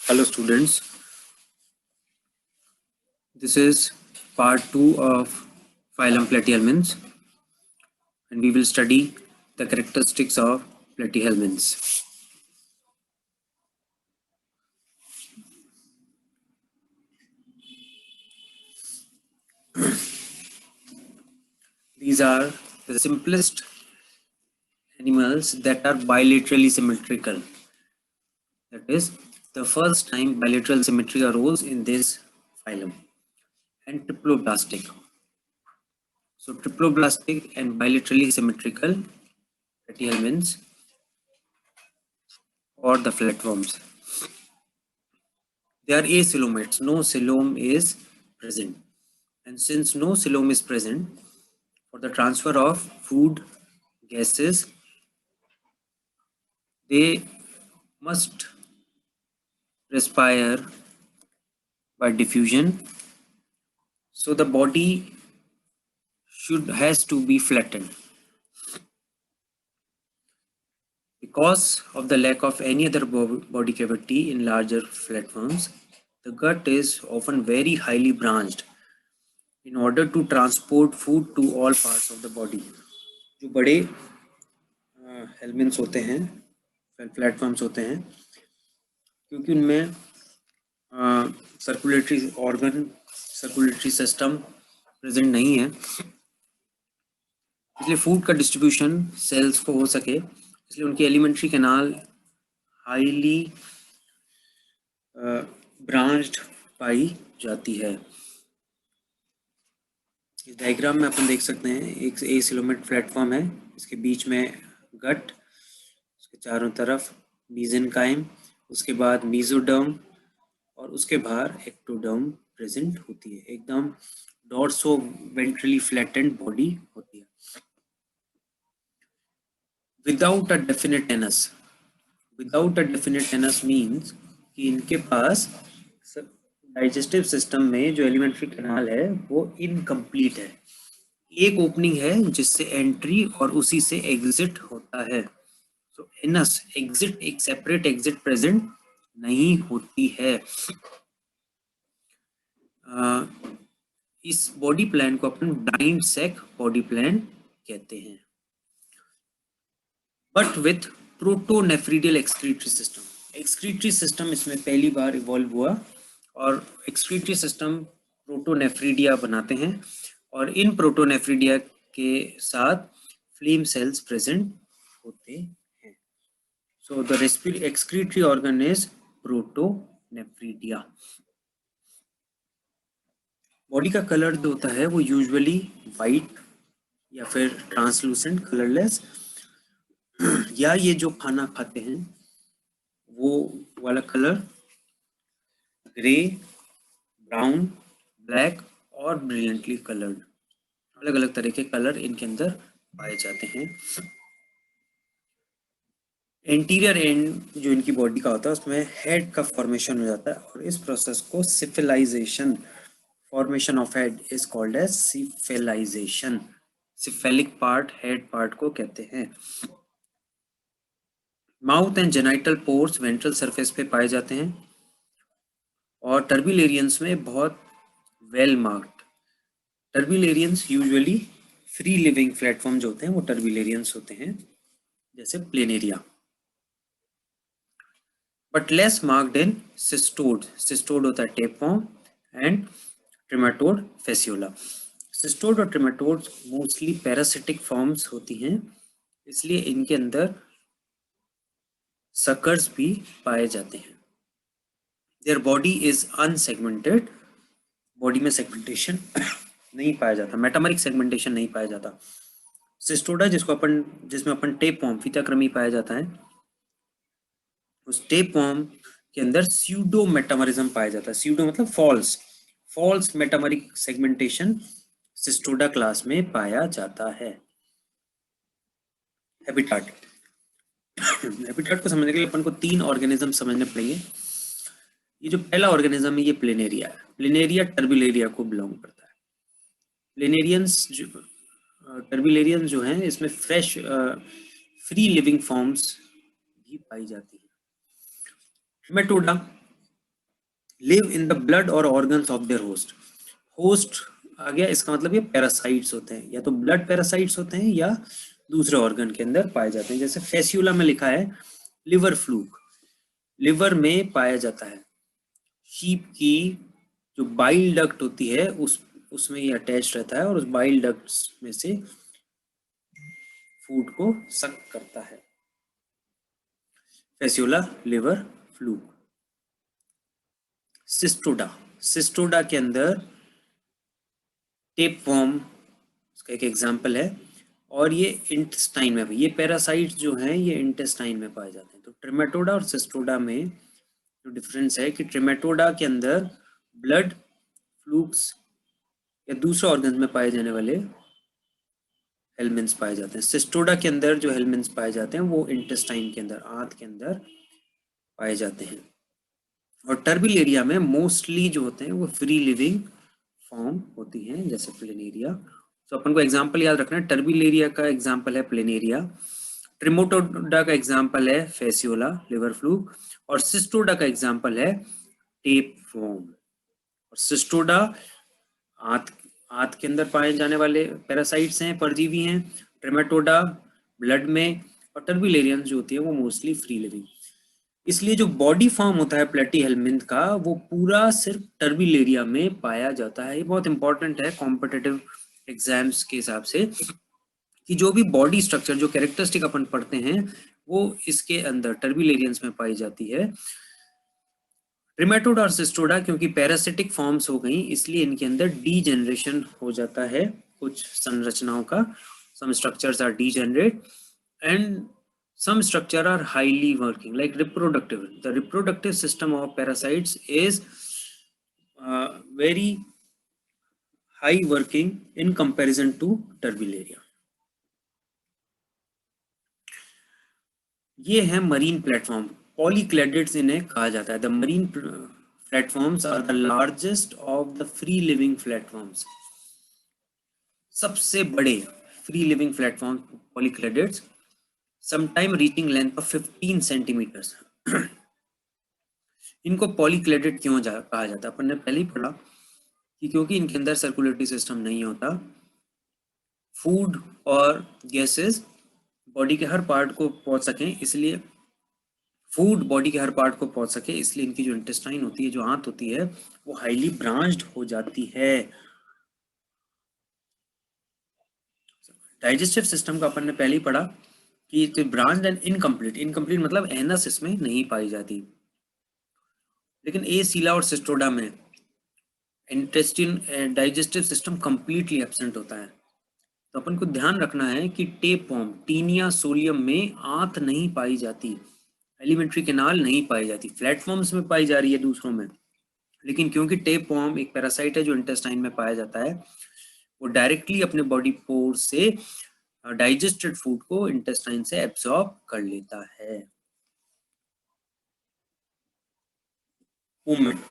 Hello students, this is part 2 of phylum Platyhelminths and we will study the characteristics of Platyhelminths. These are the simplest animals that are bilaterally symmetrical. That is, the first time bilateral symmetry arose in this phylum, and triploblastic. So triploblastic and bilaterally symmetrical Platyhelminths or the flatworms. They are acoelomates. No coelom is present. And since no coelom is present, for the transfer of food, gases, they must respire by diffusion. So the body has to be flattened. Because of the lack of any other body cavity in larger flatworms, the gut is often very highly branched in order to transport food to all parts of the body. जो बड़े helminths होते हैं, flatworms होते हैं, क्योंकि उनमें circulatory organ, circulatory system present नहीं है, इसलिए फूड का डिस्ट्रीब्यूशन सेल्स को हो सके, इसलिए उनकी एलिमेंट्री कैनाल हाईली ब्रांच्ड पाई जाती है. इस डायग्राम में अपन देख सकते हैं एक एसिलोमेट प्लेटफॉर्म है, इसके बीच में गट, उसके चारों तरफ मेसेनकाइम, उसके बाद मेसोडर्म और उसके बाहर एक्टोडर्म प्रेजेंट होती है. एकदम डॉर्सो वेंट्रली फ्लैटेंड बॉडी होती है without a definite anus. Without a definite anus means कि इनके पास डाइजेस्टिव सिस्टम में जो एलिमेंट्री कैनाल है वो इनकम्प्लीट है. एक ओपनिंग है जिससे एंट्री और उसी से एग्जिट होता है. सो एनस एग्जिट, एक सेपरेट एग्जिट प्रेजेंट नहीं होती है. इस बॉडी प्लान को अपन ब्लाइंड सैक बॉडी प्लान कहते हैं, but with protonephridial excretory system. Excretory system इसमें पहली बार इवॉल्व हुआ और एक्सक्रीटरी सिस्टम प्रोटोनेफ्रीडिया बनाते हैं और इन प्रोटोनेफ्रीडिया के साथ फ्लेम सेल्स प्रेजेंट होते हैं. So the excretory organ is protonephridia. Body का कलर जो होता है वो यूजुअली वाइट या फिर ट्रांसलूसेंट, कलरलेस, या ये जो खाना खाते हैं वो वाला कलर ग्रे, ब्राउन, ब्लैक और ब्रिलियंटली कलर्ड. अलग अलग तरह के कलर इनके अंदर पाए जाते हैं. एंटीरियर एंड जो इनकी बॉडी का होता है उसमें हेड का फॉर्मेशन हो जाता है और इस प्रोसेस को cephalization, formation of head is called as cephalization. Cephalic part, head part को कहते हैं. Mouth and genital pores ventral surface पे पाए जाते हैं और टर्बिलेरियंस में बहुत well marked. Turbellarians usually free living flatworm जो होते हैं वो टर्बिलेरियंस होते हैं, जैसे planaria, but less marked in cestode. Cestode होता है tapeworm and trematode fasciola. Cestode और ट्रिमेटोड मोस्टली पैरासिटिक फॉर्म्स होती हैं, इसलिए इनके अंदर सकर्स भी पाए जाते हैं. Their body is unsegmented. Body में सेगमेंटेशन नहीं पाया जाता, मेटामरिक सेगमेंटेशन नहीं पाया जाता. सिस्टोडा जिसमें अपन टेपवर्म, फीताक्रमी पाया जाता है, उस टेपवर्म के अंदर स्यूडो मेटामरिज्म पाया जाता है. स्यूडो मतलब फॉल्स मेटामरिक सेगमेंटेशन सिस्टोडा क्लास में पाया जाता है. हैबिटाट. हैबिटाट को समझने के लिए अपन को 3 ऑर्गेनिज्म समझने पड़ेंगे. ये जो पहला ऑर्गेनिज्म है ये प्लेनेरिया है. प्लेनेरिया टर्बिलेरिया को बिलोंग करता है. प्लेनेरियंस जो टर्बिलेरियंस जो हैं इसमें फ्रेश फ्री लिविंग फॉर्म्स भी पाई जाती है. Trematoda live in the blood और organs of their host. Host आ गया, इसका मतलब ये पैरासाइट्स होते हैं, या तो ब्लड पैरासाइट्स होते हैं या दूसरे ऑर्गन के अंदर पाए जाते हैं। जैसे फेस्यूला में लिखा है लिवर फ्लूक, लिवर में पाया जाता है। शीप की जो बाइल डक्ट होती है उसमें ये अटैच रहता है और उस बाइल डक्ट्स में से फूड को सक करता है। फेस्यूला, लिवर फ्लूक। सिस्टोडा, सिस्टोडा के अंदर टेपवर्म उसका एक एग्जाम्पल है, और ये इंटेस्टाइन में, ये पैरासाइट्स जो हैं ये इंटेस्टाइन में पाए जाते हैं। तो ट्रिमेटोडा और सिस्टोडा में जो डिफरेंस है कि ट्रिमेटोडा के अंदर ब्लड फ्लूक्स या दूसरे ऑर्गन में पाए जाने वाले हेलमिन्स पाए जाते हैं। सिस्टोडा के अंदर जो हेलमिन्स पाए जाते हैं वो इंटेस्टाइन के अंदर, आंत के अंदर पाए जाते हैं। और टर्बिलेरिया में मोस्टली जो होते हैं वो फ्री लिविंग फॉर्म होती हैं, जैसे प्लेनेरिया। तो अपन को एग्जांपल याद रखना है, टर्बिलेरिया का एग्जांपल है प्लेनेरिया, ट्रिमेटोडा का एग्जांपल है फेसियोला, लिवर फ्लूक, और सिस्टोडा का एग्जांपल है टेपवर्म। और सिस्टोडा आंत के अंदर पाए जाने वाले पैरासाइट्स हैं, परजीवी हैं। ट्रिमेटोडा ब्लड में, और टर्बिलेरियन जो होती है वो मोस्टली फ्री लिविंग। इसलिए जो बॉडी फॉर्म होता है प्लेटीहेल्मिंथ का वो पूरा सिर्फ टर्बिलेरिया में पाया जाता है। ये बहुत इंपॉर्टेंट है कॉम्पिटिटिव एग्जाम्स के हिसाब से, कि जो भी बॉडी स्ट्रक्चर, जो कैरेक्टरिस्टिक अपन पढ़ते हैं वो इसके अंदर टर्बिलेरियंस में पाई जाती है। ट्रिमेटोडा और सिस्टोडा क्योंकि पैरासिटिक फॉर्म्स हो गई, इसलिए इनके अंदर डीजेनरेशन हो जाता है कुछ संरचनाओं का। Some structures are degenerate and some structure are highly working, like reproductive. The reproductive system of parasites is very high working in comparison to turbilaria. ये है मरीन प्लेटफॉर्म, पॉलीक्लेडिड्स इन्हें कहा जाता है। The marine flatworms are the largest of the free living flatworms. सबसे बड़े free living flatworm polycladids, sometime reaching length of 15 centimetres. इनको polycladid क्यों कहा जाता है? अपन ने पहले ही पढ़ा कि क्योंकि इनके अंदर सर्कुलेटरी सिस्टम नहीं होता, फूड और गैसेस बॉडी के हर पार्ट को पहुंच सकें, इसलिए फूड बॉडी के हर पार्ट को पहुंच सके, इसलिए इनकी जो इंटेस्टाइन होती है, जो आंत होती है, वो हाईली ब्रांच्ड हो जाती है। डाइजेस्टिव सिस्टम का अपन ने पहले ही पढ़ा कि ब्रांच्ड एंड इनकम्प्लीट, इनकम्प्लीट मतलब एनस इसमें नहीं पाई जाती। लेकिन ए सीला और सिस्टोडा में intestine digestive system completely absent होता है। तो अपन को ध्यान रखना है कि टेपवर्म टीनिया सोलियम में आंत नहीं पाई जाती, एलिमेंट्री कैनाल नहीं पाई जाती, प्लेटफॉर्म्स में पाई जा रही है दूसरों में। लेकिन क्योंकि टेपवर्म एक पैरासाइट है जो इंटेस्टाइन में पाया जाता है, वो डायरेक्टली अपने बॉडी पोर से डाइजेस्टेड फूड को इंटेस्टाइन से एब्जॉर्ब कर लेता है। मूवमेंट